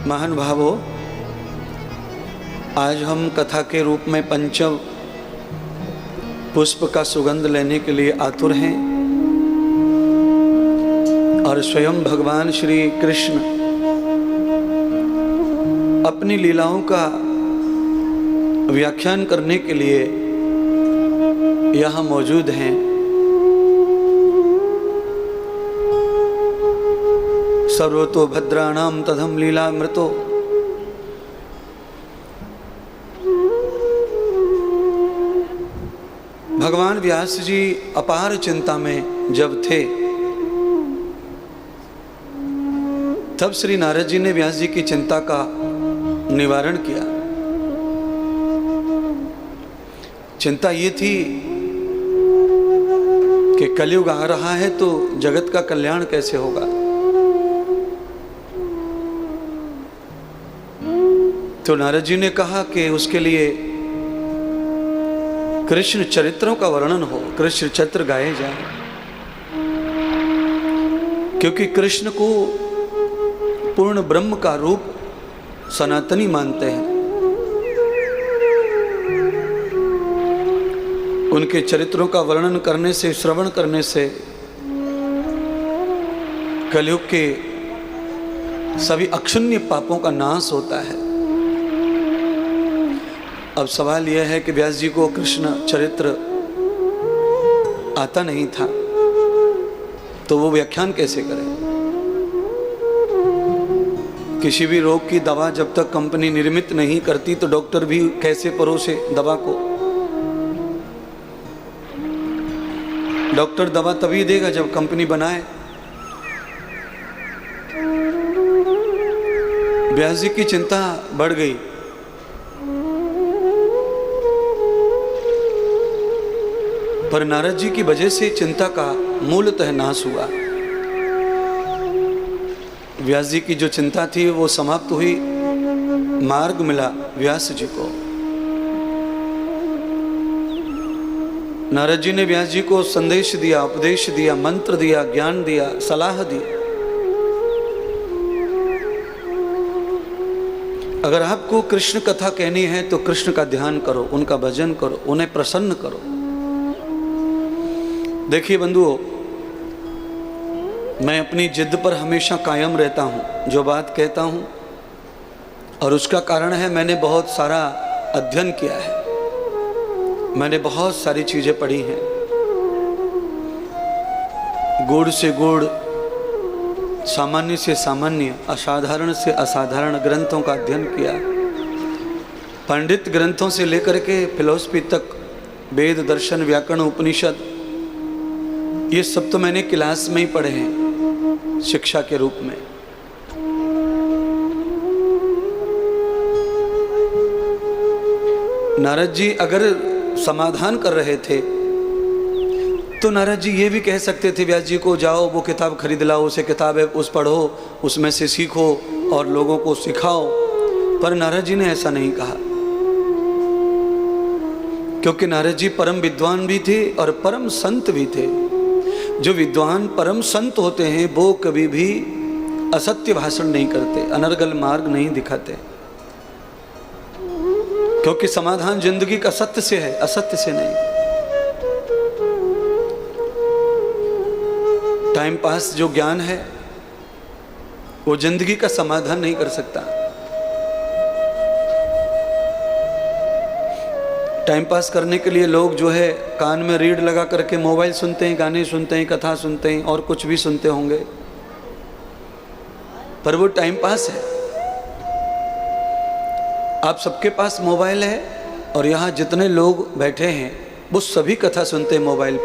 महानुभावों, आज हम कथा के रूप में पंचम पुष्प का सुगंध लेने के लिए आतुर हैं और स्वयं भगवान श्री कृष्ण अपनी लीलाओं का व्याख्यान करने के लिए यहाँ मौजूद हैं। सर्वतो भद्राणाम तदहम लीलामृतो। भगवान व्यास जी अपार चिंता में जब थे, तब श्री नारद जी ने व्यास जी की चिंता का निवारण किया। चिंता ये थी कि कलयुग आ रहा है तो जगत का कल्याण कैसे होगा। तो नारद जी ने कहा कि उसके लिए कृष्ण चरित्रों का वर्णन हो, कृष्ण चरित्र गाए जाए, क्योंकि कृष्ण को पूर्ण ब्रह्म का रूप सनातनी मानते हैं। उनके चरित्रों का वर्णन करने से, श्रवण करने से कलयुग के सभी अक्षुण्य पापों का नाश होता है। अब सवाल यह है कि व्यास जी को कृष्ण चरित्र आता नहीं था, तो वो व्याख्यान कैसे करें। किसी भी रोग की दवा जब तक कंपनी निर्मित नहीं करती तो डॉक्टर भी कैसे परोसे दवा को। डॉक्टर दवा तभी देगा जब कंपनी बनाए। व्यास जी की चिंता बढ़ गई। पर नारद जी की वजह से चिंता का मूलतः नाश हुआ। व्यास जी की जो चिंता थी वो समाप्त हुई, मार्ग मिला व्यास जी को। नारद जी ने व्यास जी को संदेश दिया, उपदेश दिया, मंत्र दिया, ज्ञान दिया, सलाह दी। अगर आपको कृष्ण कथा कहनी है तो कृष्ण का ध्यान करो, उनका भजन करो, उन्हें प्रसन्न करो। देखिए बंधुओं, मैं अपनी जिद पर हमेशा कायम रहता हूँ, जो बात कहता हूँ, और उसका कारण है मैंने बहुत सारा अध्ययन किया है, मैंने बहुत सारी चीज़ें पढ़ी हैं। गूढ़ से गूढ़, सामान्य से सामान्य, असाधारण से असाधारण ग्रंथों का अध्ययन किया। पंडित ग्रंथों से लेकर के फिलॉसफी तक, वेद, दर्शन, व्याकरण, उपनिषद, ये सब तो मैंने क्लास में ही पढ़े हैं शिक्षा के रूप में। नारद जी अगर समाधान कर रहे थे तो नारद जी ये भी कह सकते थे व्यास जी को, जाओ वो किताब खरीद लाओ, उसे किताब है उस पढ़ो, उसमें से सीखो और लोगों को सिखाओ। पर नारद जी ने ऐसा नहीं कहा, क्योंकि नारद जी परम विद्वान भी थे और परम संत भी थे। जो विद्वान परम संत होते हैं वो कभी भी असत्य भाषण नहीं करते, अनर्गल मार्ग नहीं दिखाते, क्योंकि समाधान जिंदगी का सत्य से है, असत्य से नहीं। टाइम पास जो ज्ञान है वो जिंदगी का समाधान नहीं कर सकता। टाइम पास करने के लिए लोग जो है कान में रीड लगा करके मोबाइल सुनते हैं, गाने सुनते हैं, कथा सुनते हैं और कुछ भी सुनते होंगे, पर वो टाइम पास है। आप सबके पास मोबाइल है और यहाँ जितने लोग बैठे हैं वो सभी कथा सुनते हैं मोबाइल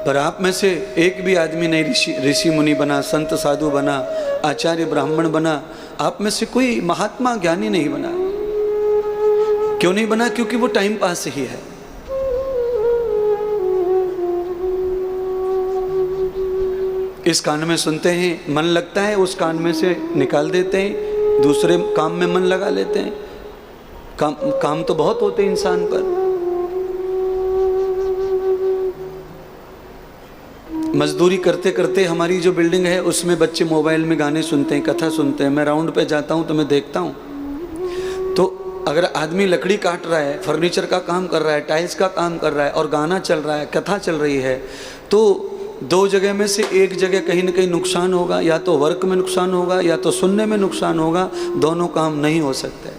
पर आप में से एक भी आदमी नहीं ऋषि मुनि बना, संत साधु बना, आचार्य ब्राह्मण बना। आप में से कोई महात्मा ज्ञानी नहीं बना। क्यों नहीं बना? क्योंकि वो टाइम पास ही है। इस कान में सुनते हैं, मन लगता है, उस कान में से निकाल देते हैं, दूसरे काम में मन लगा लेते हैं। काम तो बहुत होते हैं इंसान पर। मजदूरी करते करते हमारी जो बिल्डिंग है उसमें बच्चे मोबाइल में गाने सुनते हैं, कथा सुनते हैं। मैं राउंड पे जाता हूँ तो मैं देखता हूँ, तो अगर आदमी लकड़ी काट रहा है, फर्नीचर का काम कर रहा है, टाइल्स का काम कर रहा है और गाना चल रहा है, कथा चल रही है, तो दो जगह में से एक जगह कहीं ना कहीं नुकसान होगा। या तो वर्क में नुकसान होगा या तो सुनने में नुकसान होगा, दोनों काम नहीं हो सकते।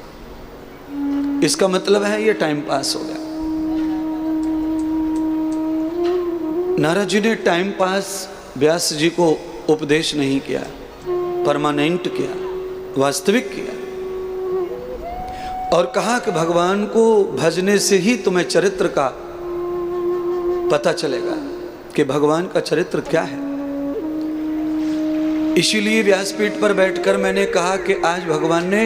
इसका मतलब है ये टाइम पास हो गया। नारद जी ने टाइम पास व्यास जी को उपदेश नहीं किया, परमानेंट किया, वास्तविक किया, और कहा कि भगवान को भजने से ही तुम्हें चरित्र का पता चलेगा कि भगवान का चरित्र क्या है। इसीलिए व्यासपीठ पर बैठकर मैंने कहा कि आज भगवान ने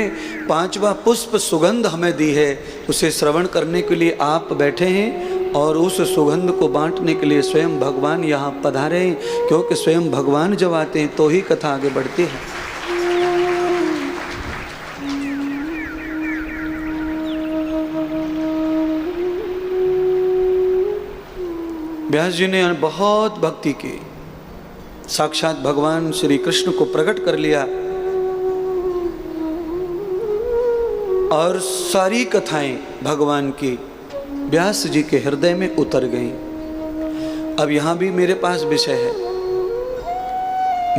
5वां पुष्प सुगंध हमें दी है, उसे श्रवण करने के लिए आप बैठे हैं और उस सुगंध को बांटने के लिए स्वयं भगवान यहाँ पधारे हैं, क्योंकि स्वयं भगवान जब आते हैं तो ही कथा आगे बढ़ती है। व्यास जी ने बहुत भक्ति की, साक्षात भगवान श्री कृष्ण को प्रकट कर लिया और सारी कथाएं भगवान की व्यास जी के हृदय में उतर गईं। अब यहाँ भी मेरे पास विषय है,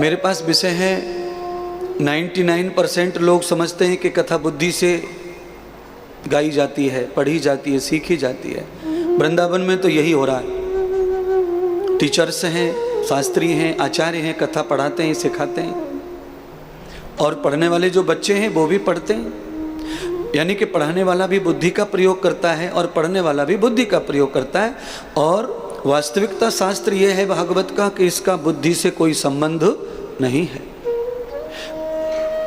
मेरे पास विषय है। 99% लोग समझते हैं कि कथा बुद्धि से गाई जाती है, पढ़ी जाती है, सीखी जाती है। वृंदावन में तो यही हो रहा है। टीचर्स हैं, शास्त्री हैं, आचार्य हैं, कथा पढ़ाते हैं, सिखाते हैं, और पढ़ने वाले जो बच्चे हैं वो भी पढ़ते हैं। यानी कि पढ़ाने वाला भी बुद्धि का प्रयोग करता है और पढ़ने वाला भी बुद्धि का प्रयोग करता है। और वास्तविकता शास्त्र ये है भागवत का कि इसका बुद्धि से कोई संबंध नहीं है।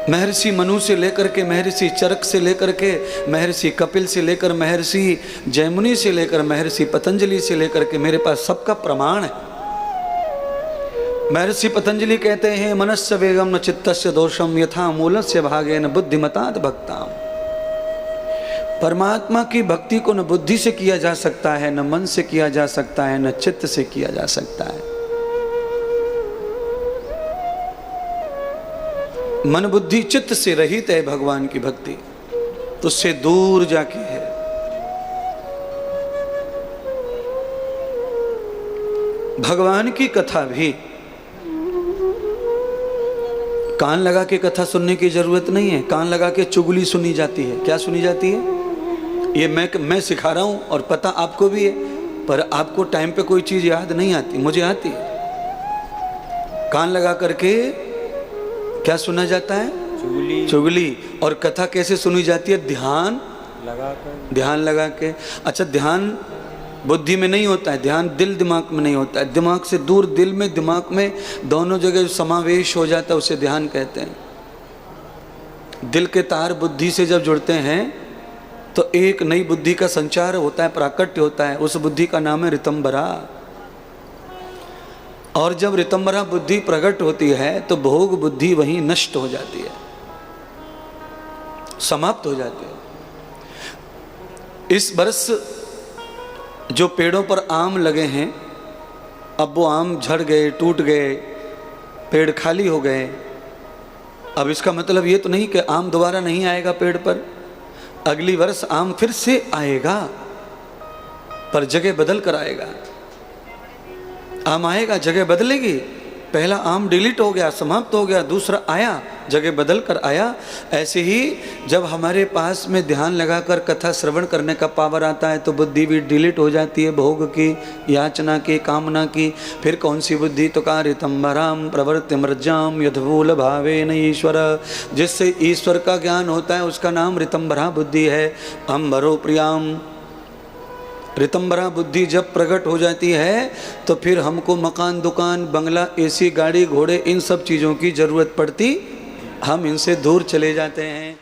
महर्षि मनु से लेकर के, महर्षि चरक से लेकर के, महर्षि कपिल से लेकर, महर्षि जयमुनि से लेकर, महर्षि पतंजलि से लेकर के मेरे पास सबका प्रमाण है। महर्षि पतंजलि कहते हैं मनस्य वेगम न चित्तस्य दोषम यथा मूलस्य भागेन बुद्धिमतात् भक्ताम। परमात्मा की भक्ति को न बुद्धि से किया जा सकता है, न मन से किया जा सकता है, न चित्त से किया जा सकता है। मन बुद्धि चित्त से रहित है भगवान की भक्ति, तो उससे दूर जाके है। भगवान की कथा भी कान लगा के कथा सुनने की जरूरत नहीं है। कान लगा के चुगली सुनी जाती है। क्या सुनी जाती है? ये मैं सिखा रहा हूं और पता आपको भी है, पर आपको टाइम पे कोई चीज याद नहीं आती, मुझे आती है। कान लगा करके क्या सुना जाता है? चुगली। और कथा कैसे सुनी जाती है? ध्यान लगा के। अच्छा, ध्यान बुद्धि में नहीं होता है, ध्यान दिल दिमाग में नहीं होता है। दिमाग से दूर दिल में, दिमाग में, दोनों जगह समावेश हो जाता है, उसे ध्यान कहते हैं। दिल के तार बुद्धि से जब जुड़ते हैं तो एक नई बुद्धि का संचार होता है, प्राकट्य होता है। उस बुद्धि का नाम है ऋतंबरा। और जब ऋतंबरा बुद्धि प्रकट होती है तो भोग बुद्धि वहीं नष्ट हो जाती है, समाप्त हो जाती है। इस वर्ष जो पेड़ों पर आम लगे हैं, अब वो आम झड़ गए, टूट गए, पेड़ खाली हो गए। अब इसका मतलब ये तो नहीं कि आम दोबारा नहीं आएगा पेड़ पर। अगली वर्ष आम फिर से आएगा, पर जगह बदल कर आएगा। आम आएगा, जगह बदलेगी। पहला आम डिलीट हो गया, समाप्त हो गया, दूसरा आया, जगह बदल कर आया। ऐसे ही जब हमारे पास में ध्यान लगाकर कथा श्रवण करने का पावर आता है तो बुद्धि भी डिलीट हो जाती है, भोग की, याचना की, कामना की। फिर कौन सी बुद्धि? तो कारितंबराम प्रवृत्ति मृजाम यथभूल भावेन ईश्वर। जिससे ईश्वर का ज्ञान होता है उसका नाम ऋतंबरा बुद्धि है। अंबरो प्रियाम। ऋतंबरा बुद्धि जब प्रकट हो जाती है तो फिर हमको मकान, दुकान, बंगला, एसी, गाड़ी, घोड़े, इन सब चीज़ों की ज़रूरत पड़ती, हम इनसे दूर चले जाते हैं।